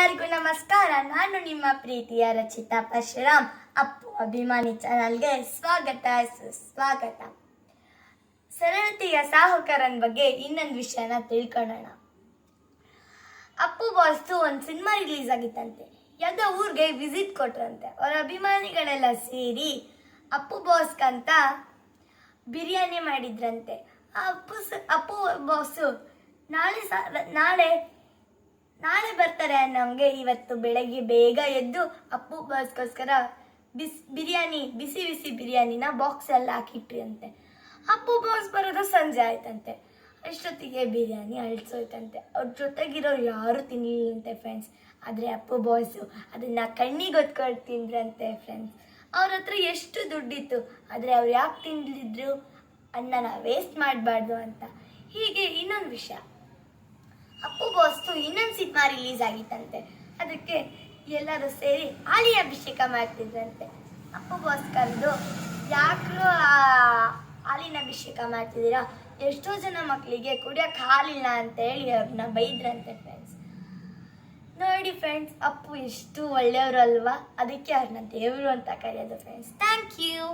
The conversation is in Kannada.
ಎಲ್ಲರಿಗೂ ನಮಸ್ಕಾರ. ನಾನು ನಿಮ್ಮ ಪ್ರೀತಿಯ ರಚಿತಾ ಪರಶುರಾಮ್. ಅಪ್ಪು ಅಭಿಮಾನಿ ಚಾನಲ್ಗೆ ಸುಸ್ವಾಗತ. ಸರಳತೆಯ ಸಾಹುಕಾರನ್ ಬಗ್ಗೆ ಇನ್ನೊಂದು ವಿಷಯನ ತಿಳ್ಕೊಳ್ಳೋಣ. ಅಪ್ಪು ಬಾಸ್ದು ಒಂದು ಸಿನಿಮಾ ರಿಲೀಸ್ ಆಗಿತ್ತಂತೆ. ಯಾವುದೋ ಊರಿಗೆ ವಿಸಿಟ್ ಕೊಟ್ರಂತೆ. ಅವರ ಅಭಿಮಾನಿಗಳೆಲ್ಲ ಸೇರಿ ಅಪ್ಪು ಬಾಸ್ಗಂತ ಬಿರಿಯಾನಿ ಮಾಡಿದ್ರಂತೆ. ಅಪ್ಪು ಬಾಸು ನಾಳೆ ಬರ್ತಾರೆ ಅನ್ನೋಂಗೆ ಇವತ್ತು ಬೆಳಗ್ಗೆ ಬೇಗ ಎದ್ದು ಅಪ್ಪು ಬಾಸ್ಗೋಸ್ಕರ ಬಿಸಿ ಬಿರಿಯಾನಿನ ಬಾಕ್ಸಲ್ಲಿ ಹಾಕಿಟ್ರಿ ಅಂತೆ. ಅಪ್ಪು ಬಾಸ್ ಬರೋದು ಸಂಜೆ ಆಯ್ತಂತೆ. ಅಷ್ಟೊತ್ತಿಗೆ ಬಿರಿಯಾನಿ ಅಳಿಸೋಯ್ತಂತೆ. ಅವ್ರ ಜೊತೆಗಿರೋರು ಯಾರು ತಿನ್ನಲಿಲ್ಲಂತೆ ಫ್ರೆಂಡ್ಸ್. ಆದರೆ ಅಪ್ಪು ಬಾಸು ಅದನ್ನು ಕಣ್ಣಿಗೆ ಹೊತ್ಕೊಂಡು ತಿಂದ್ರಂತೆ ಫ್ರೆಂಡ್ಸ್. ಅವ್ರ ಹತ್ರ ಎಷ್ಟು ದುಡ್ಡಿತ್ತು, ಆದರೆ ಅವ್ರು ಯಾಕೆ ತಿಂದಿದ್ರು, ಅನ್ನನ ವೇಸ್ಟ್ ಮಾಡಬಾರ್ದು ಅಂತ. ಹೀಗೆ ಇನ್ನೊಂದು ವಿಷಯ, ಅಪ್ಪು ಬಾಸ್ದು ಇನ್ನೊಂದು ಸಿನಿಮಾ ರಿಲೀಸ್ ಆಗಿತ್ತಂತೆ. ಅದಕ್ಕೆ ಎಲ್ಲರೂ ಸೇರಿ ಹಾಲಿನ ಅಭಿಷೇಕ ಮಾಡ್ತಿದ್ರಂತೆ. ಅಪ್ಪು ಬಾಸ್ ಕರೆದು, ಯಾಕ್ರೂ ಹಾಲಿನ ಅಭಿಷೇಕ ಮಾಡ್ತಿದ್ದೀರಾ, ಎಷ್ಟೋ ಜನ ಮಕ್ಕಳಿಗೆ ಕುಡಿಯೋಕೆ ಹಾಲಿಲ್ಲ ಅಂತ ಹೇಳಿ ಅವ್ರನ್ನ ಬೈದ್ರಂತೆ ಫ್ರೆಂಡ್ಸ್. ನೋಡಿ ಫ್ರೆಂಡ್ಸ್, ಅಪ್ಪು ಎಷ್ಟು ಒಳ್ಳೆಯವರು ಅಲ್ವಾ, ಅದಕ್ಕೆ ಅವ್ರನ್ನ ದೇವರು ಅಂತ ಕರೆಯೋದು ಫ್ರೆಂಡ್ಸ್. Thank you.